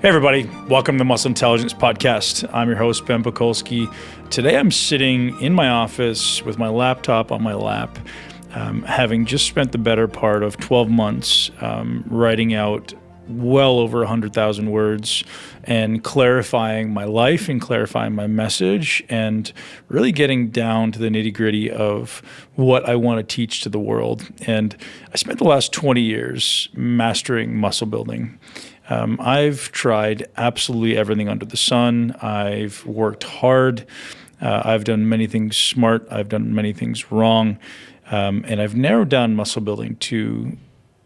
Hey everybody, welcome to the Muscle Intelligence Podcast. I'm your host, Ben Pokolsky. Today I'm sitting in my office with my laptop on my lap, having just spent the better part of 12 months writing out well over 100,000 words and clarifying my life and clarifying my message and really getting down to the nitty-gritty of what I want to teach to the world. And I spent the last 20 years mastering muscle building. I've tried absolutely everything under the sun. I've worked hard. I've done many things smart. I've done many things wrong. And I've narrowed down muscle building to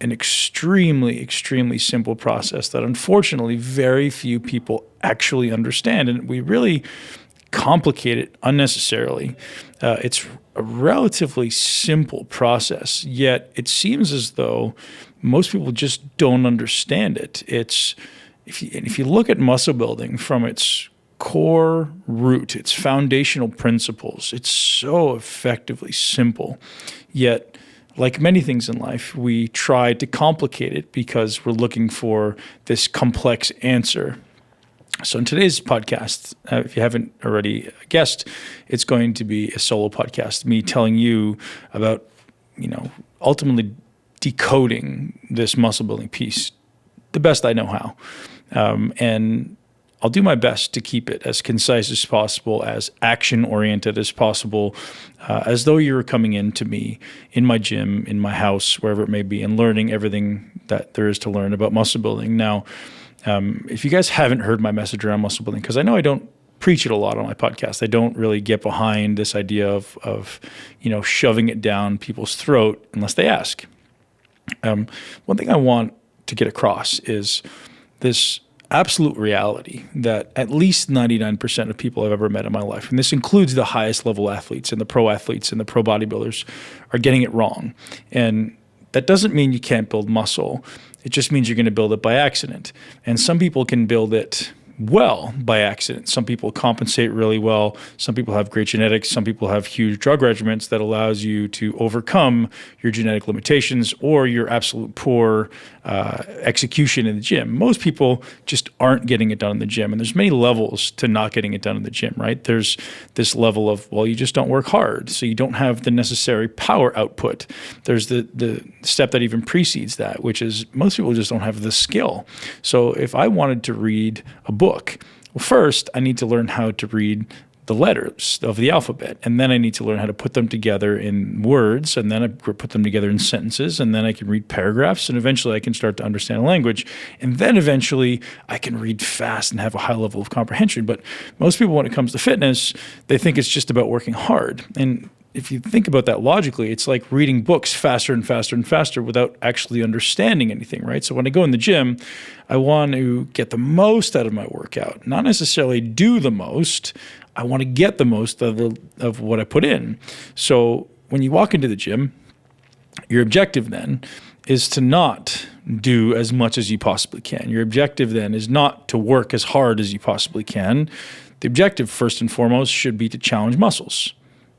an extremely, extremely simple process that unfortunately very few people actually understand. And we really complicate it unnecessarily. It's a relatively simple process, yet it seems as though most people just don't understand it. If you look at muscle building from its core root, its foundational principles, it's so effectively simple. Yet, like many things in life, we try to complicate it because we're looking for this complex answer. So in today's podcast, if you haven't already guessed, it's going to be a solo podcast, me telling you about, ultimately decoding this muscle building piece the best I know how. And I'll do my best to keep it as concise as possible, as action-oriented as possible, as though you were coming in to me in my gym, in my house, wherever it may be, and learning everything that there is to learn about muscle building. Now, if you guys haven't heard my message around muscle building, because I know I don't preach it a lot on my podcast, I don't really get behind this idea of shoving it down people's throat unless they ask. One thing I want to get across is this absolute reality that at least 99% of people I've ever met in my life, and this includes the highest level athletes and the pro bodybuilders, are getting it wrong. And that doesn't mean you can't build muscle. It just means you're going to build it by accident. And some people can build it well by accident. Some people compensate really well. Some people have great genetics. Some people have huge drug regimens that allows you to overcome your genetic limitations or your absolute poor execution in the gym. Most people just aren't getting it done in the gym. And there's many levels to not getting it done in the gym, right? There's this level of, you just don't work hard, so you don't have the necessary power output. There's the step that even precedes that, which is most people just don't have the skill. So if I wanted to read a book, well, first I need to learn how to read the letters of the alphabet, and then I need to learn how to put them together in words, and then I put them together in sentences, and then I can read paragraphs, and eventually I can start to understand a language, and then eventually I can read fast and have a high level of comprehension. But most people, when it comes to fitness, they think it's just about working hard. And if you think about that logically, it's like reading books faster and faster and faster without actually understanding anything, right? So when I go in the gym, I want to get the most out of my workout, not necessarily do the most. I want to get the most of what I put in. So when you walk into the gym, your objective then is to not do as much as you possibly can. Your objective then is not to work as hard as you possibly can. The objective, first and foremost, should be to challenge muscles.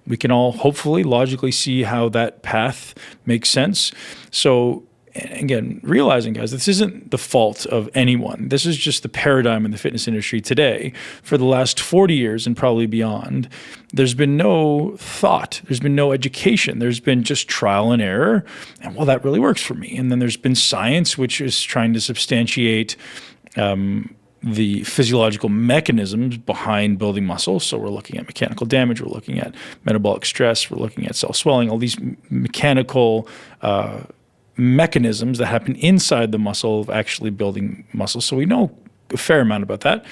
We can all hopefully logically see how that path makes sense. So again, realizing, guys, this isn't the fault of anyone. This is just the paradigm in the fitness industry today. For the last 40 years and probably beyond, there's been no thought. There's been no education. There's been just trial and error. And that really works for me. And then there's been science, which is trying to substantiate the physiological mechanisms behind building muscle. So we're looking at mechanical damage, we're looking at metabolic stress, we're looking at cell swelling, all these mechanical mechanisms that happen inside the muscle of actually building muscle. So we know a fair amount about that.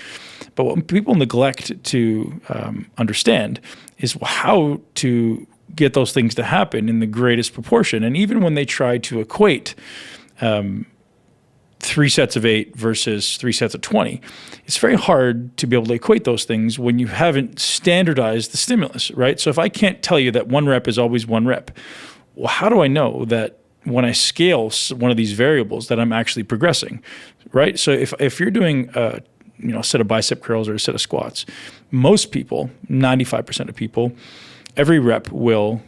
But what people neglect to understand is how to get those things to happen in the greatest proportion. And even when they try to equate 3 sets of 8 versus 3 sets of 20. It's very hard to be able to equate those things when you haven't standardized the stimulus, right? So if I can't tell you that 1 rep is always 1 rep, well, how do I know that when I scale one of these variables that I'm actually progressing, right? So if you're doing a set of bicep curls or a set of squats, most people, 95% of people, every rep will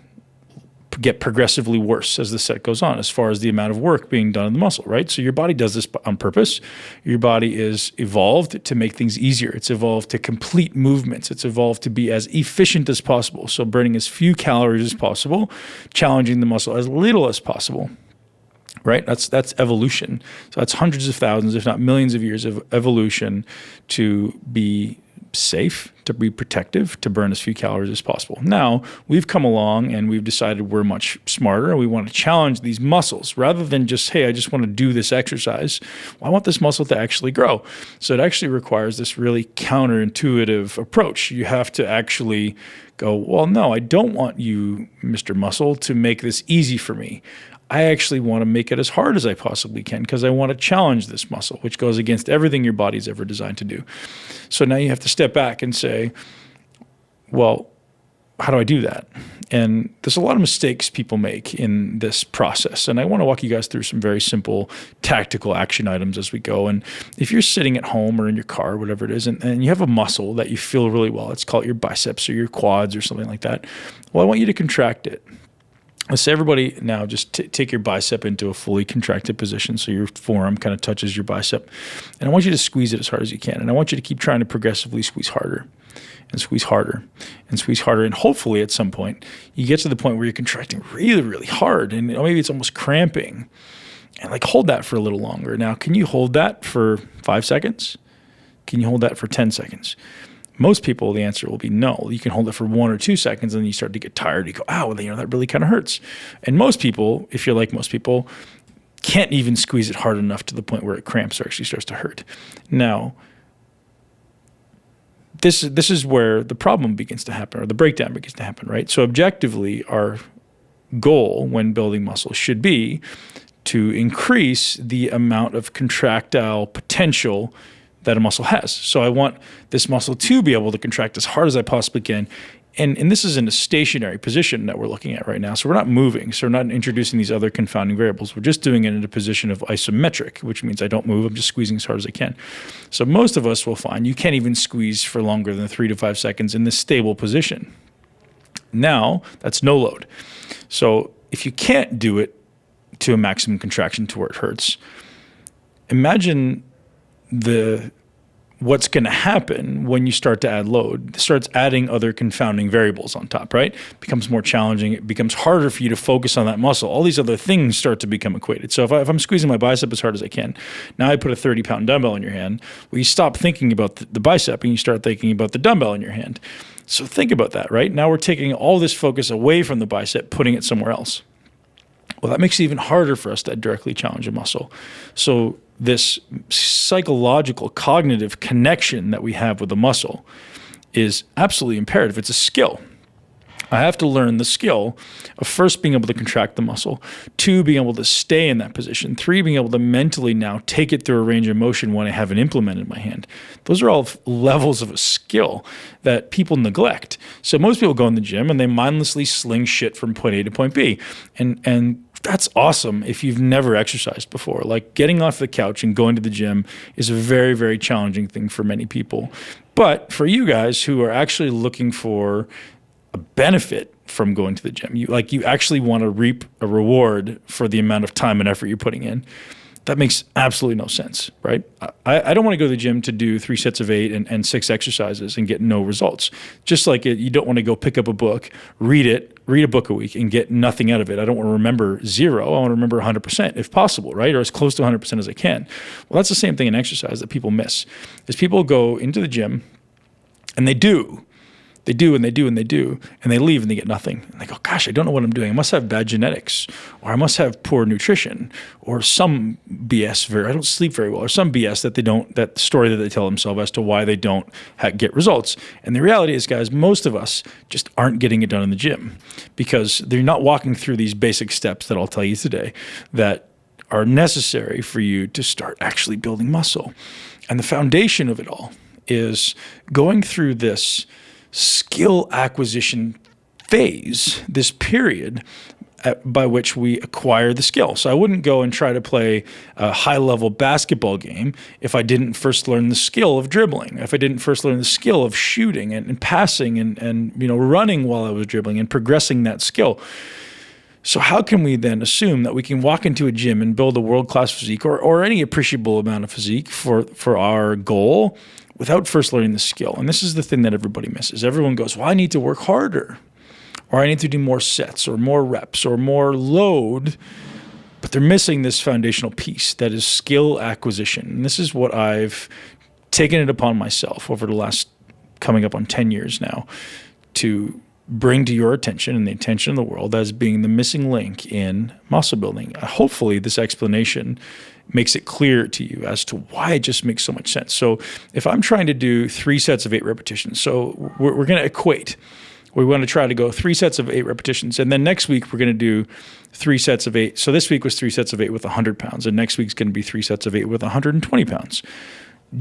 get progressively worse as the set goes on, as far as the amount of work being done in the muscle, right? So your body does this on purpose. Your body is evolved to make things easier. It's evolved to complete movements. It's evolved to be as efficient as possible. So burning as few calories as possible, challenging the muscle as little as possible. Right? That's evolution. So that's hundreds of thousands, if not millions of years of evolution to be safe, to be protective, to burn as few calories as possible. Now, we've come along and we've decided we're much smarter and we want to challenge these muscles rather than just, hey, I just want to do this exercise. Well, I want this muscle to actually grow. So it actually requires this really counterintuitive approach. You have to actually go, well, no, I don't want you, Mr. Muscle, to make this easy for me. I actually want to make it as hard as I possibly can because I want to challenge this muscle, which goes against everything your body's ever designed to do. So now you have to step back and say, well, how do I do that? And there's a lot of mistakes people make in this process. And I want to walk you guys through some very simple tactical action items as we go. And if you're sitting at home or in your car, or whatever it is, and you have a muscle that you feel really well, let's call it your biceps or your quads or something like that. Well, I want you to contract it. Let's say everybody now just take your bicep into a fully contracted position so your forearm kind of touches your bicep. And I want you to squeeze it as hard as you can. And I want you to keep trying to progressively squeeze harder and squeeze harder and squeeze harder. And hopefully at some point you get to the point where you're contracting really, really hard and maybe it's almost cramping. And like hold that for a little longer. Now, can you hold that for 5 seconds? Can you hold that for 10 seconds? Most people, the answer will be no. You can hold it for 1 or 2 seconds and then you start to get tired. You go, ow, that really kind of hurts. And most people, if you're like most people, can't even squeeze it hard enough to the point where it cramps or actually starts to hurt. Now, this is where the problem begins to happen or the breakdown begins to happen, right? So objectively, our goal when building muscle should be to increase the amount of contractile potential that a muscle has. So I want this muscle to be able to contract as hard as I possibly can. And this is in a stationary position that we're looking at right now. So we're not moving. So we're not introducing these other confounding variables. We're just doing it in a position of isometric, which means I don't move. I'm just squeezing as hard as I can. So most of us will find you can't even squeeze for longer than 3 to 5 seconds in this stable position. Now, that's no load. So if you can't do it to a maximum contraction to where it hurts, imagine what's going to happen when you start to add load. It starts adding other confounding variables on top, right? It becomes more challenging. It becomes harder for you to focus on that muscle. All these other things start to become equated. So if I'm squeezing my bicep as hard as I can, now I put a 30-pound dumbbell in your hand. Well, you stop thinking about the bicep and you start thinking about the dumbbell in your hand. So think about that, right? Now we're taking all this focus away from the bicep, putting it somewhere else. Well, that makes it even harder for us to directly challenge a muscle. So this psychological, cognitive connection that we have with the muscle is absolutely imperative. It's a skill. I have to learn the skill of first being able to contract the muscle, 2, being able to stay in that position, 3, being able to mentally now take it through a range of motion when I have an implement in my hand. Those are all levels of a skill that people neglect. So most people go in the gym and they mindlessly sling shit from point A to point B. And that's awesome if you've never exercised before. Like getting off the couch and going to the gym is a very, very challenging thing for many people. But for you guys who are actually looking for a benefit from going to the gym, you actually want to reap a reward for the amount of time and effort you're putting in. That makes absolutely no sense, right? I don't want to go to the gym to do 3 sets of 8 and 6 exercises and get no results. Just like you don't want to go pick up a book, read a book a week and get nothing out of it. I don't want to remember 0. I want to remember 100% if possible, right? Or as close to 100% as I can. Well, that's the same thing in exercise that people miss. Is people go into the gym and they do and they leave and they get nothing. And they go, gosh, I don't know what I'm doing. I must have bad genetics, or I must have poor nutrition, or some BS, I don't sleep very well, or some BS that story that they tell themselves as to why they don't get results. And the reality is, guys, most of us just aren't getting it done in the gym because they're not walking through these basic steps that I'll tell you today that are necessary for you to start actually building muscle. And the foundation of it all is going through this skill acquisition phase, this period by which we acquire the skill. So I wouldn't go and try to play a high-level basketball game if I didn't first learn the skill of dribbling, if I didn't first learn the skill of shooting and passing and running while I was dribbling and progressing that skill. So how can we then assume that we can walk into a gym and build a world-class physique or any appreciable amount of physique for our goal without first learning the skill? And this is the thing that everybody misses. Everyone goes, well, I need to work harder, or I need to do more sets or more reps or more load, but they're missing this foundational piece that is skill acquisition. And this is what I've taken it upon myself over the last coming up on 10 years now to bring to your attention and the attention of the world as being the missing link in muscle building. Hopefully this explanation makes it clear to you as to why it just makes so much sense. So if I'm trying to do 3 sets of 8 repetitions, so we're going to equate. We want to try to go 3 sets of 8 repetitions. And then next week, we're going to do 3 sets of 8. So this week was 3 sets of 8 with 100 pounds. And next week's going to be 3 sets of 8 with 120 pounds.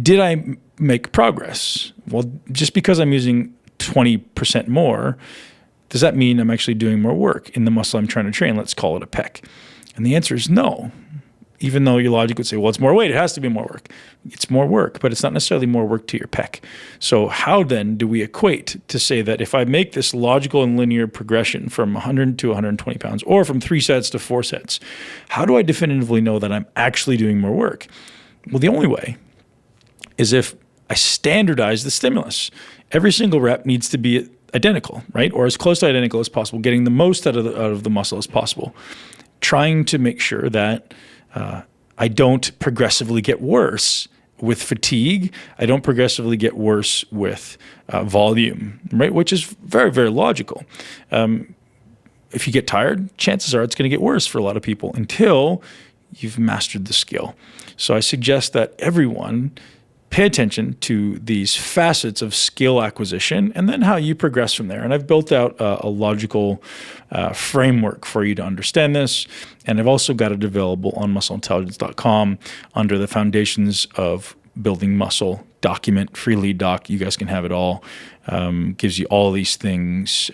Did I make progress? Well, just because I'm using 20% more, does that mean I'm actually doing more work in the muscle I'm trying to train? Let's call it a pec. And the answer is no. Even though your logic would say, well, it's more weight, it has to be more work. It's more work, but it's not necessarily more work to your pec. So how then do we equate to say that if I make this logical and linear progression from 100 to 120 pounds or from 3 sets to 4 sets, how do I definitively know that I'm actually doing more work? Well, the only way is if I standardize the stimulus. Every single rep needs to be identical, right? Or as close to identical as possible, getting the most out of the muscle as possible. Trying to make sure that I don't progressively get worse with fatigue. I don't progressively get worse with volume, right? Which is very, very logical. If you get tired, chances are it's going to get worse for a lot of people until you've mastered the skill. So I suggest that everyone pay attention to these facets of skill acquisition and then how you progress from there. And I've built out a logical framework for you to understand this. And I've also got it available on muscleintelligence.com under the Foundations of Building Muscle document, free lead doc. You guys can have it all. Gives you all these things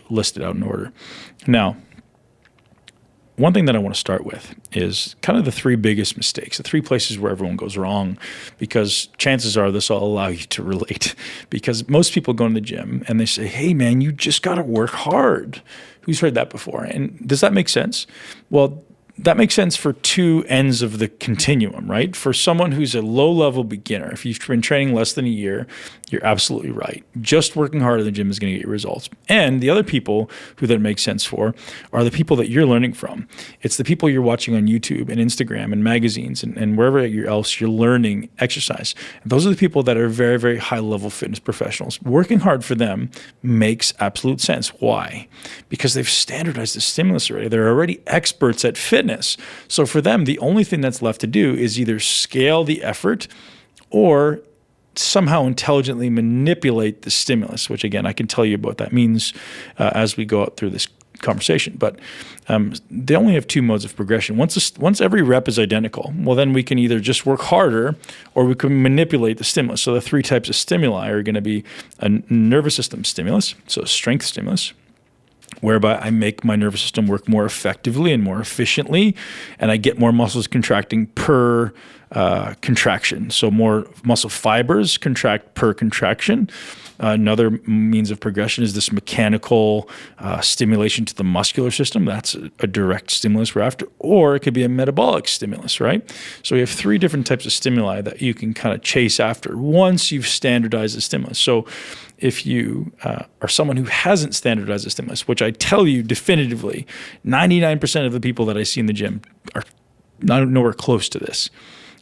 listed out in order. Now, one thing that I want to start with is kind of the 3 biggest mistakes, the 3 places where everyone goes wrong, because chances are this will allow you to relate. Because most people go in the gym and they say, hey, man, you just got to work hard. Who's heard that before? And does that make sense? Well, that makes sense for 2 ends of the continuum, right? For someone who's a low-level beginner, if you've been training less than a year, you're absolutely right. Just working hard in the gym is going to get you results. And the other people who that makes sense for are the people that you're learning from. It's the people you're watching on YouTube and Instagram and magazines and wherever else you're learning exercise. And those are the people that are very, very high-level fitness professionals. Working hard for them makes absolute sense. Why? Because they've standardized the stimulus already. They're already experts at fitness. So for them, the only thing that's left to do is either scale the effort or somehow intelligently manipulate the stimulus, which again, I can tell you about what that means as we go out through this conversation. But they only have 2 modes of progression. Once every rep is identical, well, then we can either just work harder or we can manipulate the stimulus. So the 3 types of stimuli are going to be a nervous system stimulus, so strength stimulus, whereby I make my nervous system work more effectively and more efficiently, and I get more muscles contracting per contraction. So more muscle fibers contract per contraction. Another means of progression is this mechanical stimulation to the muscular system. That's a direct stimulus we're after. Or it could be a metabolic stimulus, right? So we have 3 different types of stimuli that you can kind of chase after once you've standardized the stimulus. So if you are someone who hasn't standardized the stimulus, which I tell you definitively, 99% of the people that I see in the gym are nowhere close to this.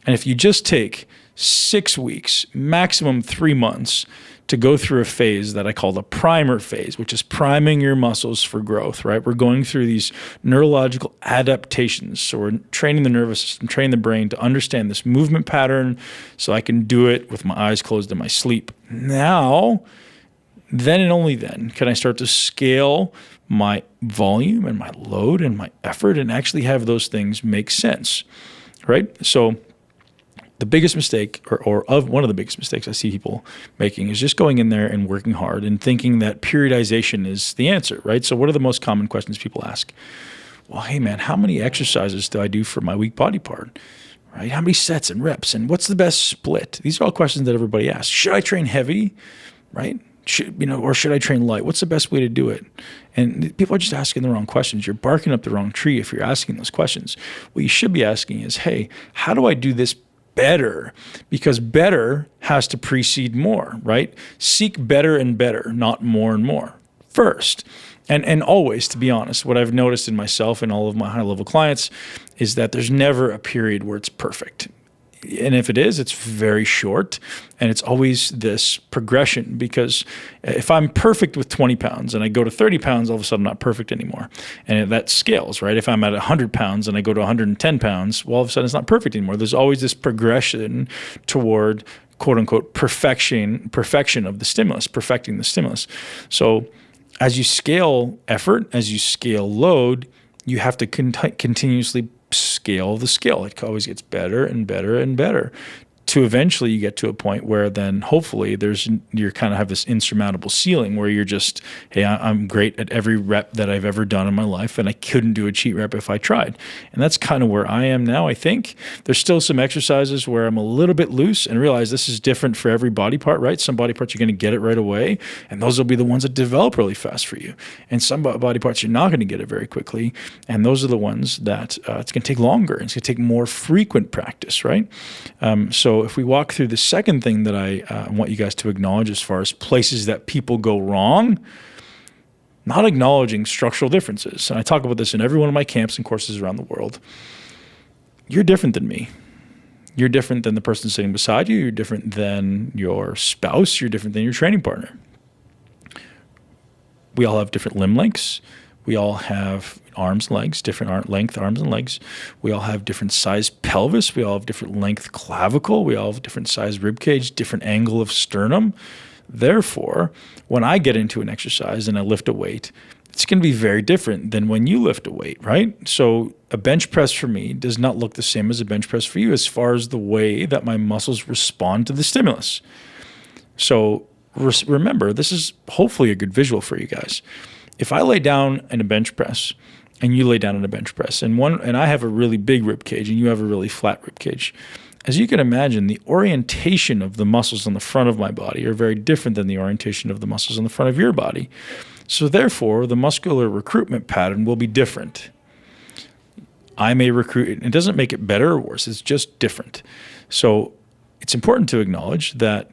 And if you just take 6 weeks, maximum 3 months, to go through a phase that I call the primer phase, which is priming your muscles for growth, right? We're going through these neurological adaptations. So we're training the nervous system, training the brain to understand this movement pattern so I can do it with my eyes closed in my sleep. Now, then and only then can I start to scale my volume and my load and my effort and actually have those things make sense, right? So the biggest mistake, or one of the biggest mistakes I see people making, is just going in there and working hard and thinking that periodization is the answer, right? So what are the most common questions people ask? Well, hey man, how many exercises do I do for my weak body part, right? How many sets and reps, and what's the best split? These are all questions that everybody asks. Should I train heavy, right? or should I train light? What's the best way to do it? And people are just asking the wrong questions. You're barking up the wrong tree if you're asking those questions. What you should be asking is, hey, how do I do this better? Because better has to precede more, right? Seek better and better, not more and more first. And always, to be honest, what I've noticed in myself and all of my high-level clients is that there's never a period where it's perfect. And if it is, it's very short, and it's always this progression, because if I'm perfect with 20 pounds and I go to 30 pounds, all of a sudden I'm not perfect anymore. And that scales, right? If I'm at 100 pounds and I go to 110 pounds, well, all of a sudden it's not perfect anymore. There's always this progression toward, quote unquote, perfection of the stimulus, perfecting the stimulus. So as you scale effort, as you scale load, you have to continuously scale the scale. It always gets better and better and better, to eventually you get to a point where then hopefully you kind of have this insurmountable ceiling where you're just, hey, I'm great at every rep that I've ever done in my life, and I couldn't do a cheat rep if I tried. And that's kind of where I am now. I think there's still some exercises where I'm a little bit loose and realize this is different for every body part, right? Some body parts you're going to get it right away, and those will be the ones that develop really fast for you. And some body parts you're not going to get it very quickly, and those are the ones that it's going to take longer. It's going to take more frequent practice, right? So if we walk through the second thing that I want you guys to acknowledge as far as places that people go wrong, not acknowledging structural differences. And I talk about this in every one of my camps and courses around the world. You're different than me. You're different than the person sitting beside you. You're different than your spouse. You're different than your training partner. We all have different limb lengths. We all have arms, legs, different length arms and legs. We all have different size pelvis. We all have different length clavicle. We all have different size rib cage, different angle of sternum. Therefore, when I get into an exercise and I lift a weight, it's going to be very different than when you lift a weight, right? So a bench press for me does not look the same as a bench press for you as far as the way that my muscles respond to the stimulus. So remember, this is hopefully a good visual for you guys. If I lay down in a bench press and you lay down in a bench press, and I have a really big rib cage and you have a really flat rib cage, as you can imagine, the orientation of the muscles on the front of my body are very different than the orientation of the muscles on the front of your body. So therefore, the muscular recruitment pattern will be different. I may recruit, it doesn't make it better or worse, it's just different. So it's important to acknowledge that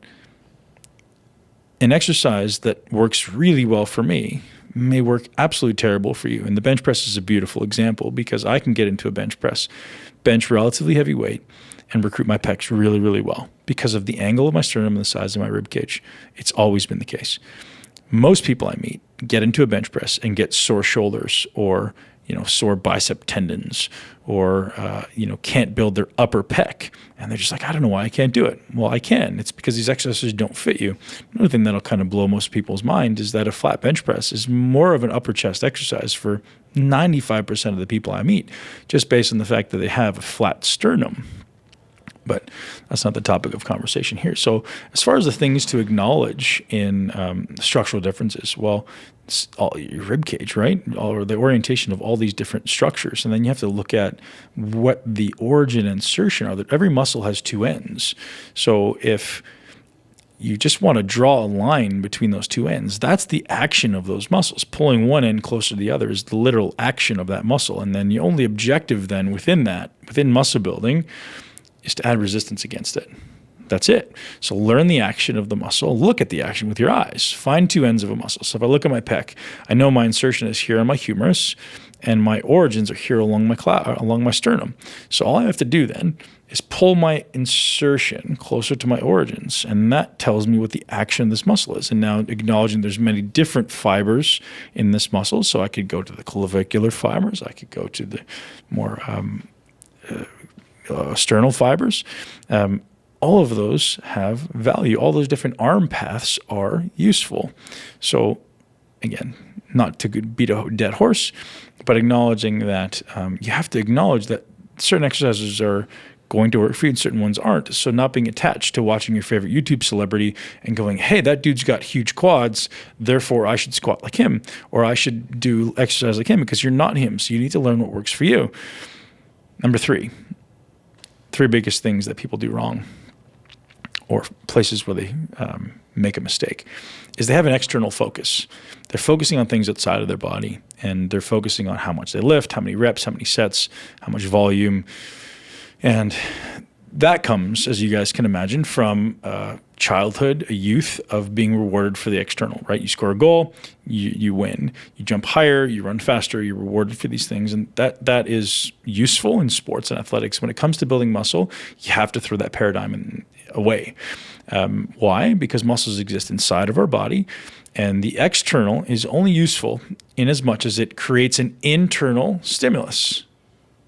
an exercise that works really well for me may work absolutely terrible for you. And the bench press is a beautiful example, because I can get into a bench press, bench relatively heavy weight, and recruit my pecs really, really well because of the angle of my sternum and the size of my rib cage. It's always been the case. Most people I meet get into a bench press and get sore shoulders, or sore bicep tendons, or can't build their upper pec, and they're just like, I don't know why I can't do it. Well, I can. It's because these exercises don't fit you. Another thing that'll kind of blow most people's mind is that a flat bench press is more of an upper chest exercise for 95% of the people I meet, just based on the fact that they have a flat sternum. But that's not the topic of conversation here. So as far as the things to acknowledge in structural differences, well, it's all your rib cage, right? Or the orientation of all these different structures. And then you have to look at what the origin and insertion are. Every muscle has two ends. So if you just want to draw a line between those two ends, that's the action of those muscles. Pulling one end closer to the other is the literal action of that muscle. And then the only objective then within muscle building, is to add resistance against it. That's it. So learn the action of the muscle. Look at the action with your eyes. Find two ends of a muscle. So if I look at my pec, I know my insertion is here on my humerus, and my origins are here along my sternum. So all I have to do then is pull my insertion closer to my origins, and that tells me what the action of this muscle is. And now acknowledging there's many different fibers in this muscle, so I could go to the clavicular fibers, I could go to the more sternal fibers. All of those have value. All those different arm paths are useful. So again, not to beat a dead horse, but acknowledging that you have to acknowledge that certain exercises are going to work for you and certain ones aren't. So not being attached to watching your favorite YouTube celebrity and going, hey, that dude's got huge quads, therefore I should squat like him, or I should do exercise like him, because you're not him. So you need to learn what works for you. Number three biggest things that people do wrong, or places where they make a mistake, is they have an external focus. They're focusing on things outside of their body, and they're focusing on how much they lift, how many reps, how many sets, how much volume. And that comes, as you guys can imagine, from childhood, a youth of being rewarded for the external, right? You score a goal, you win. You jump higher, you run faster, you're rewarded for these things. And that is useful in sports and athletics. When it comes to building muscle, you have to throw that paradigm away. Why? Because muscles exist inside of our body, and the external is only useful in as much as it creates an internal stimulus.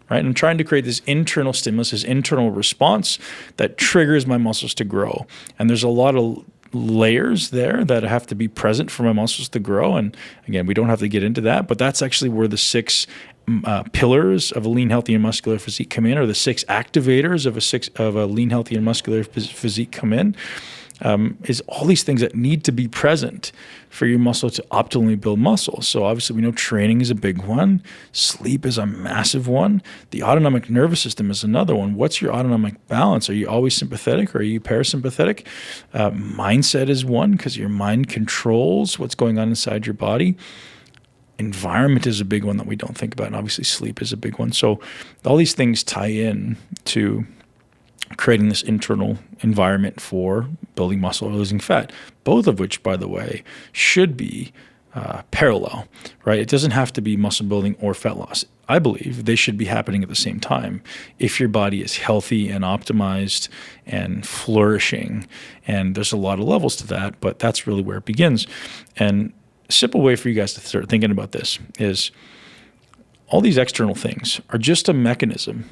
Right? I'm trying to create this internal stimulus, this internal response that triggers my muscles to grow. And there's a lot of layers there that have to be present for my muscles to grow. And again, we don't have to get into that, but that's actually where the 6 pillars of a lean, healthy, and muscular physique come in, or the 6 activators of a lean, healthy, and muscular physique come in. Is all these things that need to be present for your muscle to optimally build muscle. So obviously we know training is a big one. Sleep is a massive one. The autonomic nervous system is another one. What's your autonomic balance? Are you always sympathetic or are you parasympathetic? Mindset is one, because your mind controls what's going on inside your body. Environment is a big one that we don't think about. And obviously sleep is a big one. So all these things tie in to creating this internal environment for building muscle or losing fat, both of which, by the way, should be parallel, right? It doesn't have to be muscle building or fat loss. I believe they should be happening at the same time if your body is healthy and optimized and flourishing. And there's a lot of levels to that, but that's really where it begins. And a simple way for you guys to start thinking about this is all these external things are just a mechanism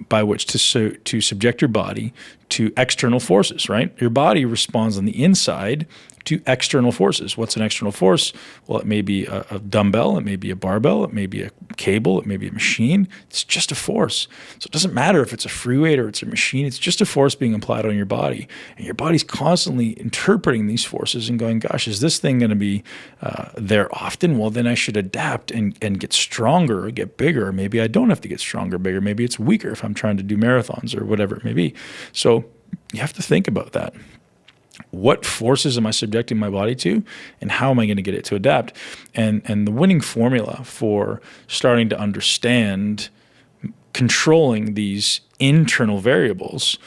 by which to subject your body to external forces, right? Your body responds on the inside to external forces. What's an external force? Well, it may be a dumbbell, it may be a barbell, it may be a cable, it may be a machine. It's just a force. So it doesn't matter if it's a free weight or it's a machine. It's just a force being applied on your body. And your body's constantly interpreting these forces and going, gosh, is this thing going to be there often? Well, then I should adapt and get stronger or get bigger. Maybe I don't have to get stronger or bigger. Maybe it's weaker if I'm trying to do marathons or whatever it may be. So you have to think about that. What forces am I subjecting my body to, and how am I going to get it to adapt? And the winning formula for starting to understand controlling these internal variables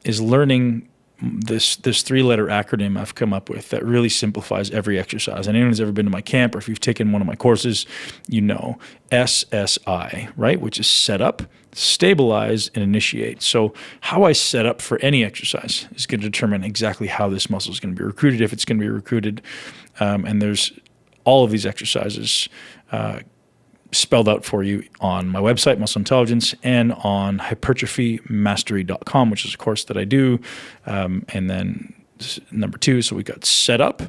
is learning this 3-letter acronym I've come up with that really simplifies every exercise. And anyone who's ever been to my camp, or if you've taken one of my courses, you know SSI, right? Which is set up, stabilize, and initiate. So how I set up for any exercise is going to determine exactly how this muscle is going to be recruited, if it's going to be recruited. And there's all of these exercises spelled out for you on my website, Muscle Intelligence, and on hypertrophymastery.com, which is a course that I do. And then number 2, so we got set up,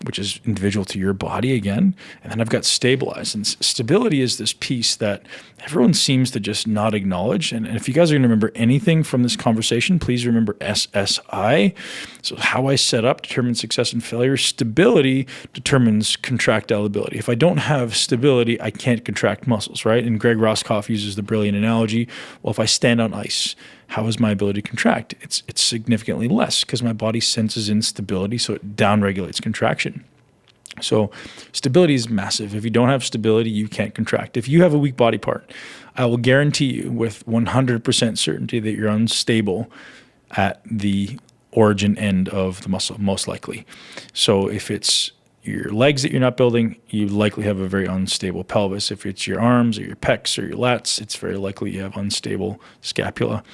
which is individual to your body again. And then I've got stabilize. And stability is this piece that everyone seems to just not acknowledge. And if you guys are going to remember anything from this conversation, please remember SSI. So how I set up determines success and failure. Stability determines contractile ability. If I don't have stability, I can't contract muscles, right? And Greg Roscoff uses the brilliant analogy. Well, if I stand on ice, how is my ability to contract? It's significantly less because my body senses instability, so it downregulates contraction. So stability is massive. If you don't have stability, you can't contract. If you have a weak body part, I will guarantee you with 100% certainty that you're unstable at the origin end of the muscle, most likely. So if it's your legs that you're not building, you likely have a very unstable pelvis. If it's your arms or your pecs or your lats, it's very likely you have unstable scapula,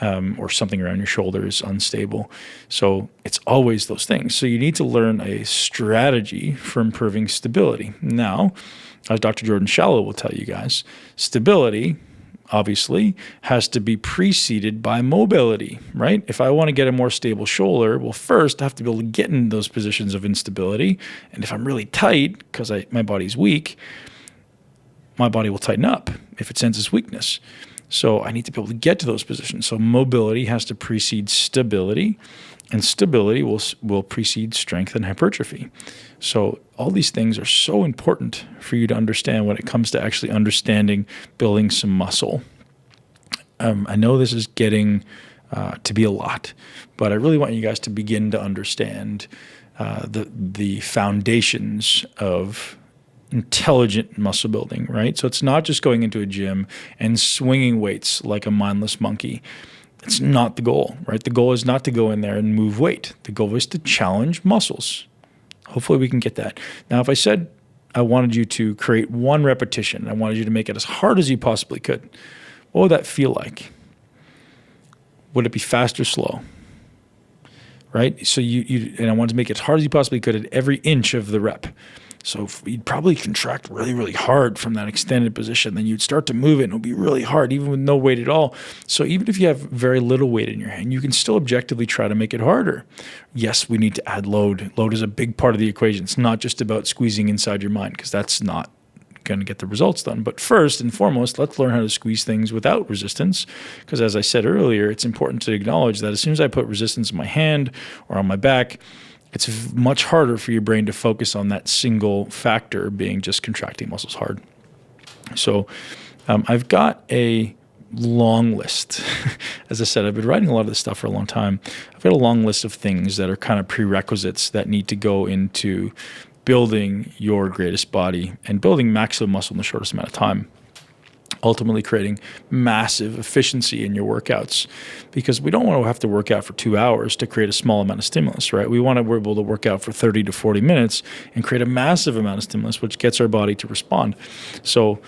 or something around your shoulder is unstable. So it's always those things. So you need to learn a strategy for improving stability. Now, as Dr. Jordan Shallow will tell you guys, stability obviously has to be preceded by mobility, right? If I want to get a more stable shoulder, well, first I have to be able to get in those positions of instability. And if I'm really tight because my body's weak, my body will tighten up if it senses weakness. So I need to be able to get to those positions. So mobility has to precede stability, and stability will precede strength and hypertrophy. So all these things are so important for you to understand when it comes to actually understanding building some muscle. I know this is getting to be a lot. But I really want you guys to begin to understand the foundations of intelligent muscle building, right? So it's not just going into a gym and swinging weights like a mindless monkey. It's not the goal, right? The goal is not to go in there and move weight. The goal is to challenge muscles. Hopefully we can get that. Now, if I said I wanted you to create one repetition, I wanted you to make it as hard as you possibly could, what would that feel like? Would it be fast or slow? Right? So and I wanted to make it as hard as you possibly could at every inch of the rep. So you'd probably contract really, really hard from that extended position. Then you'd start to move it, and it'll be really hard, even with no weight at all. So even if you have very little weight in your hand, you can still objectively try to make it harder. Yes, we need to add load. Load is a big part of the equation. It's not just about squeezing inside your mind, because that's not going to get the results done. But first and foremost, let's learn how to squeeze things without resistance, because as I said earlier, it's important to acknowledge that as soon as I put resistance in my hand or on my back, it's much harder for your brain to focus on that single factor, being just contracting muscles hard. So I've got a long list. As I said, I've been writing a lot of this stuff for a long time. I've got a long list of things that are kind of prerequisites that need to go into building your greatest body and building maximum muscle in the shortest amount of time, ultimately creating massive efficiency in your workouts, because we don't want to have to work out for 2 hours to create a small amount of stimulus, right? We want to be able to work out for 30 to 40 minutes and create a massive amount of stimulus, which gets our body to respond. So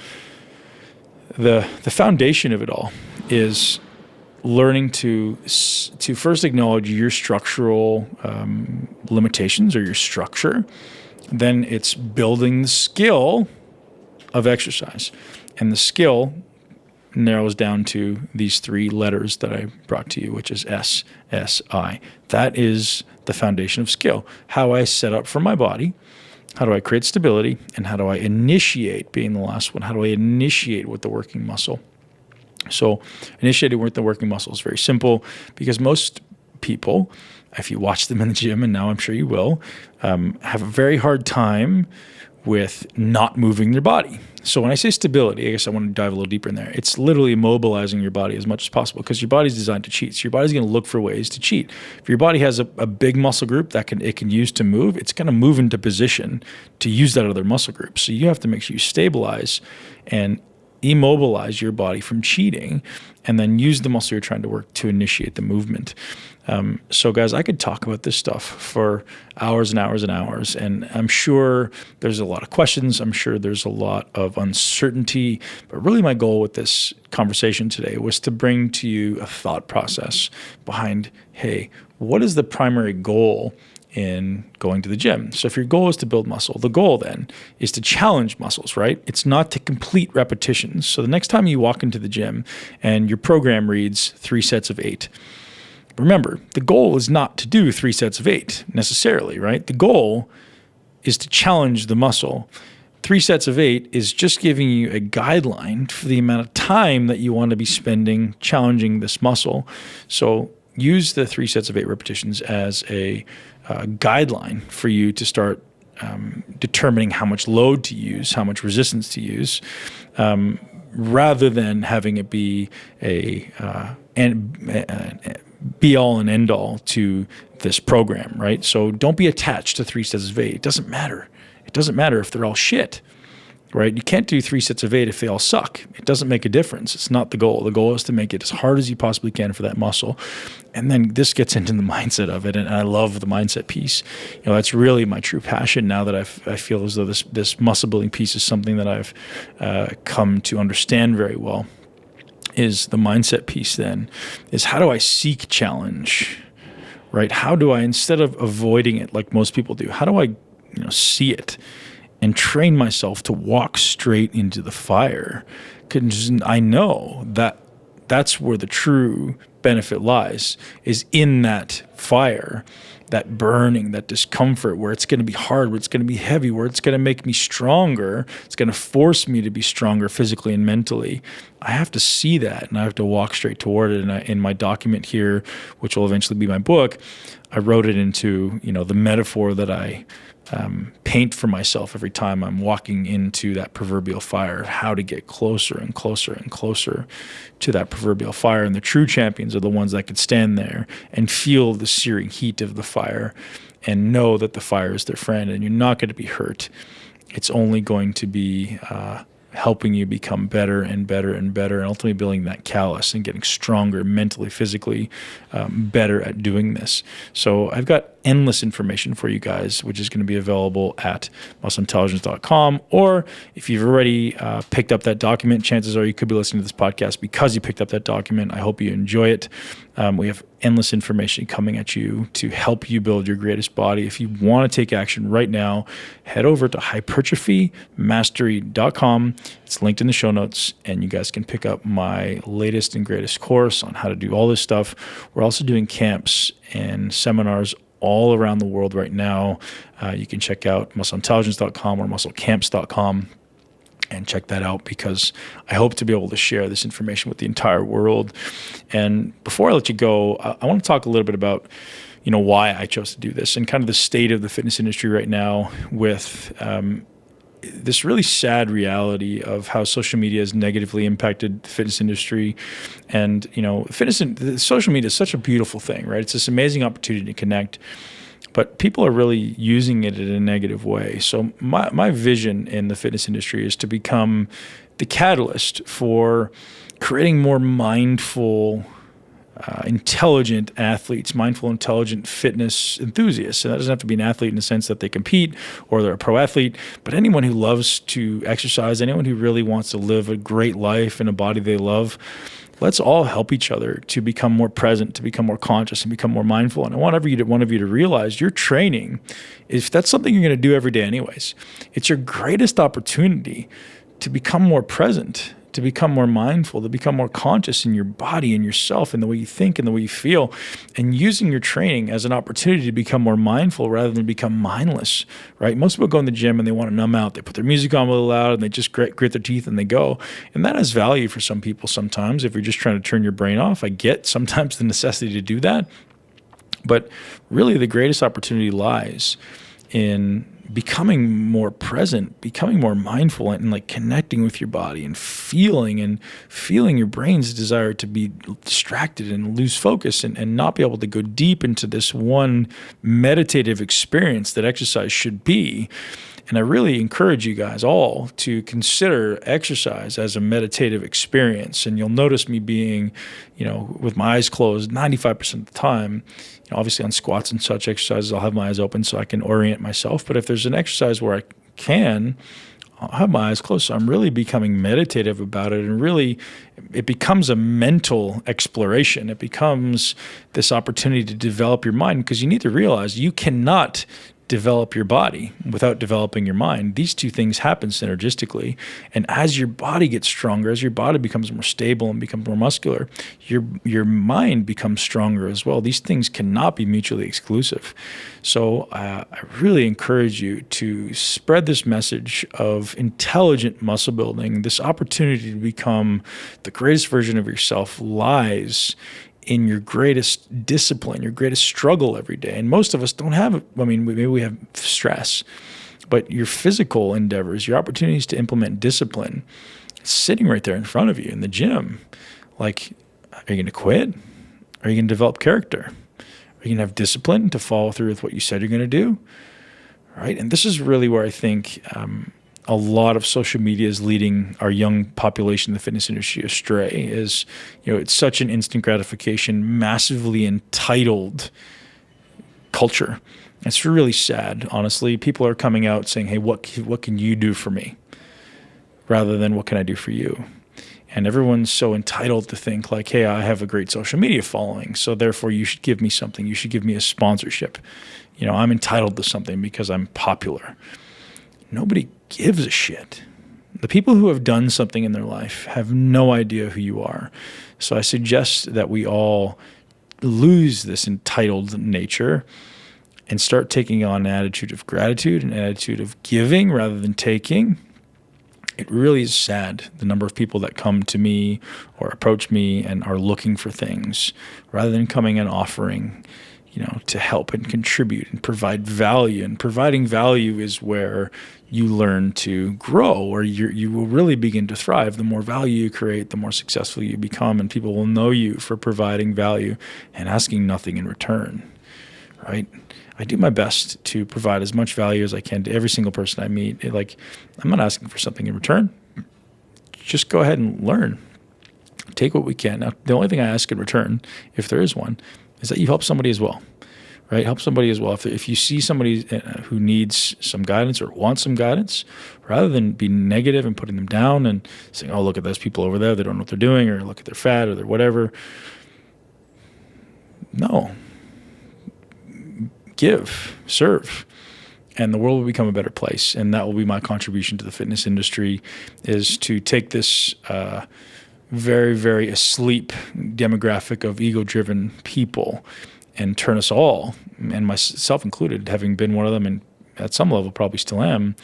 the foundation of it all is learning to first acknowledge your structural limitations or your structure. Then it's building the skill of exercise. And the skill narrows down to these 3 letters that I brought to you, which is SSI. That is the foundation of skill. How I set up for my body, how do I create stability, and how do I initiate, being the last one, how do I initiate with the working muscle? So initiating with the working muscle is very simple, because most people, if you watch them in the gym, and now I'm sure you will, have a very hard time with not moving their body. So when I say stability, I guess I want to dive a little deeper in there. It's literally immobilizing your body as much as possible, because your body's designed to cheat. So your body's going to look for ways to cheat. If your body has a big muscle group that it can use to move, it's going to move into position to use that other muscle group. So you have to make sure you stabilize and immobilize your body from cheating, and then use the muscle you're trying to work to initiate the movement. So guys, I could talk about this stuff for hours and hours and hours, and I'm sure there's a lot of questions. I'm sure there's a lot of uncertainty, but really my goal with this conversation today was to bring to you a thought process behind, hey, what is the primary goal in going to the gym? So if your goal is to build muscle, the goal then is to challenge muscles, right? It's not to complete repetitions. So the next time you walk into the gym and your program reads 3 sets of 8, remember, the goal is not to do 3 sets of 8 necessarily, right? The goal is to challenge the muscle. 3 sets of 8 is just giving you a guideline for the amount of time that you want to be spending challenging this muscle. So use the 3 sets of 8 repetitions as a guideline for you to start determining how much load to use, how much resistance to use, rather than having it be a be-all and end-all to this program, right? So don't be attached to 3 sets of 8. It doesn't matter. It doesn't matter if they're all shit, right? You can't do 3 sets of 8 if they all suck. It doesn't make a difference. It's not the goal. The goal is to make it as hard as you possibly can for that muscle. And then this gets into the mindset of it, and I love the mindset piece. You know, that's really my true passion now that I feel as though this muscle building piece is something that I've come to understand very well. Is the mindset piece then, is how do I seek challenge, right? How do I, instead of avoiding it like most people do, how do I see it and train myself to walk straight into the fire? Because I know that that's where the true benefit lies, is in that fire, that burning, that discomfort, where it's going to be hard, where it's going to be heavy, where it's going to make me stronger. It's going to force me to be stronger physically and mentally. I have to see that, and I have to walk straight toward it. And in my document here, which will eventually be my book, I wrote it into the metaphor that I paint for myself every time I'm walking into that proverbial fire, how to get closer and closer and closer to that proverbial fire. And the true champions are the ones that could stand there and feel the searing heat of the fire and know that the fire is their friend and you're not going to be hurt. It's only going to be helping you become better and better and better, and ultimately building that callus and getting stronger mentally, physically, better at doing this. So I've got endless information for you guys, which is going to be available at muscleintelligence.com. Or if you've already picked up that document, chances are you could be listening to this podcast because you picked up that document. I hope you enjoy it. We have endless information coming at you to help you build your greatest body. If you want to take action right now, head over to hypertrophymastery.com. It's linked in the show notes, and you guys can pick up my latest and greatest course on how to do all this stuff. We're also doing camps and seminars all around the world right now. You can check out muscleintelligence.com or musclecamps.com and check that out, because I hope to be able to share this information with the entire world. And before I let you go, I want to talk a little bit about why I chose to do this and kind of the state of the fitness industry right now with this really sad reality of how social media has negatively impacted the fitness industry. And, social media is such a beautiful thing, right? It's this amazing opportunity to connect, but people are really using it in a negative way. So my vision in the fitness industry is to become the catalyst for creating more mindful, intelligent athletes, mindful, intelligent fitness enthusiasts. And that doesn't have to be an athlete in the sense that they compete or they're a pro athlete, but anyone who loves to exercise, anyone who really wants to live a great life in a body they love. Let's all help each other to become more present, to become more conscious, and become more mindful. And I want one of you to realize your training, if that's something you're going to do every day anyways, it's your greatest opportunity to become more present, to become more mindful, to become more conscious in your body and yourself and the way you think and the way you feel, and using your training as an opportunity to become more mindful rather than become mindless, right? Most people go in the gym and they want to numb out. They put their music on really loud and they just grit their teeth and they go. And that has value for some people sometimes if you're just trying to turn your brain off. I get sometimes the necessity to do that. But really the greatest opportunity lies in becoming more present, becoming more mindful, and like connecting with your body and feeling your brain's desire to be distracted and lose focus and not be able to go deep into this one meditative experience that exercise should be. And I really encourage you guys all to consider exercise as a meditative experience. And you'll notice me being, with my eyes closed 95% of the time. Obviously on squats and such exercises, I'll have my eyes open so I can orient myself. But if there's an exercise where I can, I'll have my eyes closed. So I'm really becoming meditative about it. And really, it becomes a mental exploration. It becomes this opportunity to develop your mind, because you need to realize you cannot develop your body without developing your mind. These two things happen synergistically. And as your body gets stronger, as your body becomes more stable and becomes more muscular, your mind becomes stronger as well. These things cannot be mutually exclusive. So I really encourage you to spread this message of intelligent muscle building. This opportunity to become the greatest version of yourself lies in your greatest discipline, your greatest struggle every day. And most of us don't have it. I mean, maybe we have stress, but your physical endeavors, your opportunities to implement discipline, it's sitting right there in front of you in the gym. Like, are you going to quit? Are you going to develop character? Are you going to have discipline to follow through with what you said you're going to do? Right? And this is really where I think a lot of social media is leading our young population in the fitness industry astray. Is, it's such an instant gratification, massively entitled culture. It's really sad, honestly. People are coming out saying, hey, what can you do for me? Rather than what can I do for you? And everyone's so entitled to think like, hey, I have a great social media following, so therefore you should give me something. You should give me a sponsorship. I'm entitled to something because I'm popular. Nobody gives a shit. The people who have done something in their life have no idea who you are. So I suggest that we all lose this entitled nature and start taking on an attitude of gratitude, an attitude of giving rather than taking. It really is sad, the number of people that come to me or approach me and are looking for things rather than coming and offering. to help and contribute and provide value. And providing value is where you learn to grow, or you will really begin to thrive. The more value you create, the more successful you become, and people will know you for providing value and asking nothing in return, right? I do my best to provide as much value as I can to every single person I meet. I'm not asking for something in return. Just go ahead and learn. Take what we can. Now, the only thing I ask in return, if there is one, is that you help somebody as well, right? Help somebody as well. If you see somebody who needs some guidance or wants some guidance, rather than be negative and putting them down and saying, oh, look at those people over there, they don't know what they're doing, or look at their fat or their whatever. No. Give, serve, and the world will become a better place. And that will be my contribution to the fitness industry, is to take this very, very asleep demographic of ego-driven people and turn us all, and myself included, having been one of them, and at some level probably still am,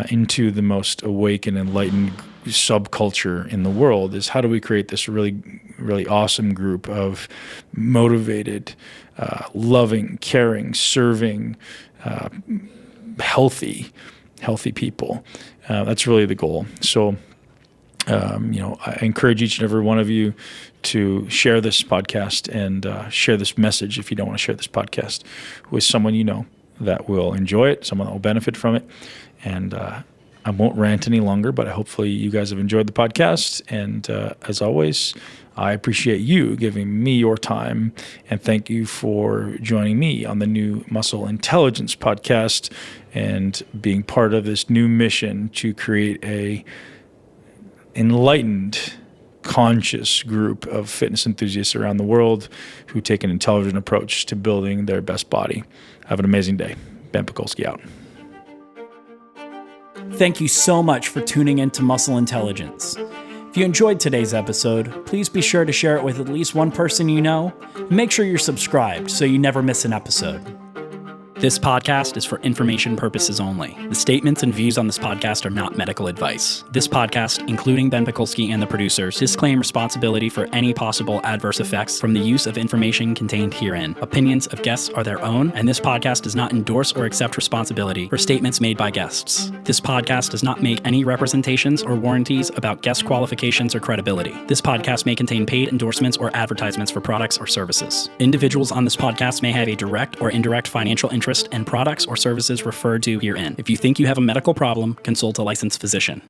into the most awake and enlightened subculture in the world. Is how do we create this really, really awesome group of motivated, loving, caring, serving, healthy people. That's really the goal. So, I encourage each and every one of you to share this podcast and share this message, if you don't want to share this podcast, with someone you know that will enjoy it, someone that will benefit from it. And I won't rant any longer, but hopefully you guys have enjoyed the podcast. And as always, I appreciate you giving me your time, and thank you for joining me on the new Muscle Intelligence podcast and being part of this new mission to create a enlightened, conscious group of fitness enthusiasts around the world who take an intelligent approach to building their best body. Have an amazing day. Ben Pekulski out. Thank you so much for tuning in to Muscle Intelligence. If you enjoyed today's episode, please be sure to share it with at least one person you know, and make sure you're subscribed so you never miss an episode. This podcast is for information purposes only. The statements and views on this podcast are not medical advice. This podcast, including Ben Pekulski and the producers, disclaim responsibility for any possible adverse effects from the use of information contained herein. Opinions of guests are their own, and this podcast does not endorse or accept responsibility for statements made by guests. This podcast does not make any representations or warranties about guest qualifications or credibility. This podcast may contain paid endorsements or advertisements for products or services. Individuals on this podcast may have a direct or indirect financial interest and products or services referred to herein. If you think you have a medical problem, consult a licensed physician.